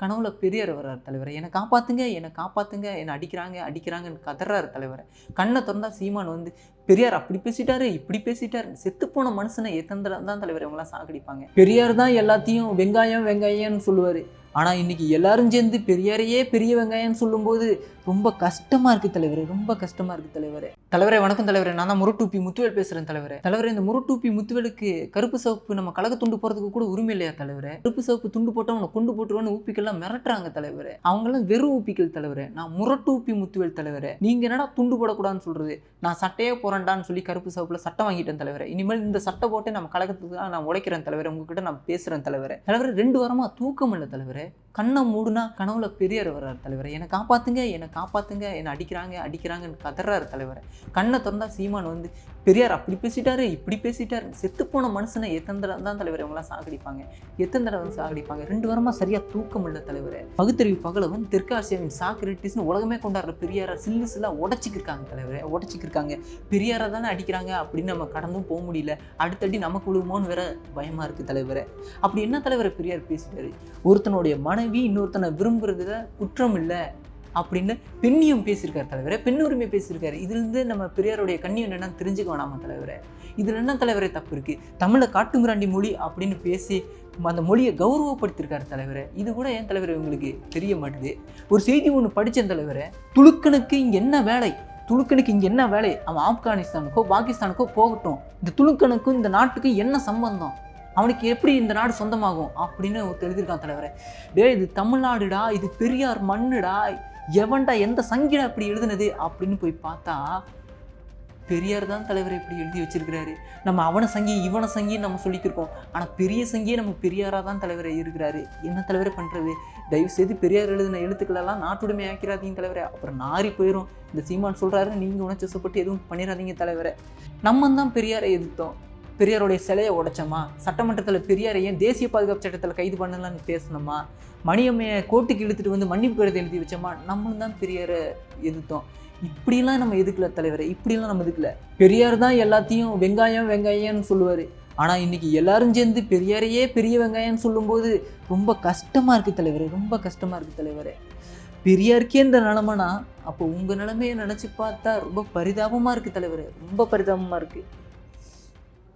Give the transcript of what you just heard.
கனவுல பெரியார் வர்றாரு தலைவரே. "என்ன காப்பாத்துங்க, என்ன காப்பாத்துங்க, என்ன அடிக்கிறாங்க, அடிக்கிறாங்கன்னு" கதறாரு தலைவரே. கண்ண தொறந்தா சீமான் வந்து, "பெரியார் அப்படி பேசிட்டாரு, இப்படி பேசிட்டாரு." செத்துப்போன மனுஷன எத்தன தடவ தான் தலைவரே இவங்கலாம் சாகடிப்பாங்க. பெரியார் தான் எல்லாத்தையும் வெங்காயம், வெங்காயம்னு சொல்லுவாரு. ஆனா இன்னைக்கு எல்லாரும் சேர்ந்து பெரியாரையே பெரிய வெங்காயம்னு சொல்லும்போது ரொம்ப கஷ்டமா இருக்கு தலைவரே. ரொம்ப கஷ்டமா இருக்கு தலைவரே. தலைவரே வணக்கம் தலைவரே. நான் தான் முரட்டூப்பி முத்துவேல் பேசுறேன் தலைவரே. தலைவரே இந்த முரட்டூப்பி முத்துவேலுக்கு கருப்பு சிவப்பு நம்ம கழக துண்டு போறதுக்கு கூட உரிமை இல்லையா தலைவரே? கருப்பு சிவப்பு துண்டு போட்டா உன்னை கொண்டு போட்டுருவான்னு ஊப்பிக்கெல்லாம் மிரட்டுறாங்க தலைவரே. அவங்கெல்லாம் வெறும் ஊப்பிகள் தலைவரே. நான் முரட்டூப்பி முத்துவேல் தலைவரே. நீங்க என்னடா துண்டு போடக்கூடாதுன்னு சொல்றது? நான் சட்டையே போறேன்டான்னு சொல்லி கருப்பு சிவப்புல சட்டம் வாங்கிட்டேன் தலைவரே. இனிமேல் இந்த சட்டை போட்டு நம்ம கழகத்துக்கு நான் உழைக்கிறேன் தலைவரே. உங்ககிட்ட நான் பேசுறேன் தலைவரே. தலைவரே 2 வாரமா தூக்கம் இல்லை தலைவரே. கண்ணை மூடுனா கனவுல பெரியார் வர்றாரு தலைவரே. "என்ன காப்பாத்துங்க, என்ன காப்பாத்துங்க, என்ன அடிக்கிறாங்க, அடிக்கிறாங்கன்னு" கதறாரு தலைவரே. கண்ணை திறந்தா சீமான் வந்து, "பெரியார் அப்படி பேசிட்டாரு, இப்படி பேசிட்டாரு." செத்துப்போன மனுஷனை எத்தனை தடவை தான் தலைவரே இவங்கலாம் சாகடிப்பாங்க? எத்தனை தடவை வந்து சாகடிப்பாங்க? 2 வாரமா சரியா தூக்கம் இல்லை தலைவரே. பகுத்தறிவு பகலவன் தெற்காசியாவின் சாக்ரட்டிஸ்னு உலகமே கொண்டாடுற பெரியாரை சில்லு சில்லா உடச்சிக்கிருக்காங்க தலைவரே. உடச்சிக்கிருக்காங்க. பெரியாரை தானே அடிக்கிறாங்க அப்படின்னு நம்ம கடந்தும் போக முடியல. அடுத்தடி நமக்கு விழுமோன்னு வேற பயமா இருக்கு தலைவரே. அப்படி என்ன தலைவரை பெரியார் பேசிட்டாரு? ஒருத்தனுடைய மனைவி இன்னொருத்தனை விரும்புறதுல குற்றம் இல்லை அப்படின்னு பெண்ணியம் பேசியிருக்காரு தலைவரே. பெண் உரிமை பேசியிருக்காரு. இதுலேருந்து நம்ம பெரியாருடைய கண்ணியம் என்னன்னு தெரிஞ்சுக்க வேணாமா தலைவரே? இதில் என்ன தலைவரே தப்பு இருக்கு? தமிழை காட்டுமிராண்டி மொழி அப்படின்னு பேசி அந்த மொழியை கௌரவப்படுத்தியிருக்காரு தலைவரே. இது கூட ஏன் தலைவரே உங்களுக்கு தெரிய மாட்டுது? ஒரு செய்தி ஒன்று படித்தேன் தலைவரே. துலுக்கனுக்கு இங்கே என்ன வேலை? துலுக்கனுக்கு இங்கே என்ன வேலை? அவன் ஆப்கானிஸ்தானுக்கோ பாகிஸ்தானுக்கோ போகட்டும். இந்த துலுக்கனுக்கும் இந்த நாட்டுக்கும் என்ன சம்பந்தம்? அவனுக்கு எப்படி இந்த நாடு சொந்தமாகும் அப்படின்னு எழுதியிருக்கான் தலைவரே. டே இது தமிழ்நாடுடா, இது பெரியார் மண்ணுடா, எவன்டா எந்த சங்கிடா இப்படி எழுதுனது அப்படின்னு போய் பார்த்தா பெரியார் தான் தலைவரை இப்படி எழுதி வச்சிருக்கிறாரு. நம்ம அவனை சங்கி இவனை சங்கின்னு நம்ம சொல்லிக்கிருக்கோம். ஆனால் பெரிய சங்கியே நம்ம பெரியாராக தான் தலைவரை இருக்கிறாரு. என்ன தலைவரை பண்ணுறது? தயவு செய்து பெரியார் எழுதின எழுத்துக்களெல்லாம் நாட்டுடைமை ஆக்கிறாதீங்க தலைவரை. அப்புறம் நாரி போயிடும். இந்த சீமான் சொல்கிறாரு, நீங்கள் உணர்ச்சிப்பட்டு எதுவும் பண்ணிடாதீங்க தலைவரை. நம்ம தான் பெரியாரை எதிர்த்தோம். பெரியாருடைய சிலையை உடைச்சோமா? சட்டமன்றத்தில் பெரியாரை ஏன் தேசிய பாதுகாப்பு சட்டத்தில் கைது பண்ணலான்னு பேசணுமா? மணியம்மையை கோர்ட்டுக்கு இழுத்துட்டு வந்து மன்னிப்பு கடிதம் எழுதி வச்சோமா? நம்மளும் தான் பெரியாரை எதிர்த்தோம். இப்படிலாம் நம்ம எதுக்கல தலைவரை. இப்படிலாம் நம்ம எதுக்கல. பெரியார் தான் எல்லாத்தையும் வெங்காயம் வெங்காயம்னு சொல்லுவார். ஆனால் இன்னைக்கு எல்லாரும் சேர்ந்து பெரியாரையே பெரிய வெங்காயம்னு சொல்லும்போது ரொம்ப கஷ்டமாக இருக்குது தலைவரே. ரொம்ப கஷ்டமாக இருக்குது தலைவரே. பெரியாருக்கே இந்த நிலமைனா அப்போ உங்கள் நிலைமையை நினச்சி பார்த்தா ரொம்ப பரிதாபமாக இருக்குது தலைவரே. ரொம்ப பரிதாபமாக இருக்குது.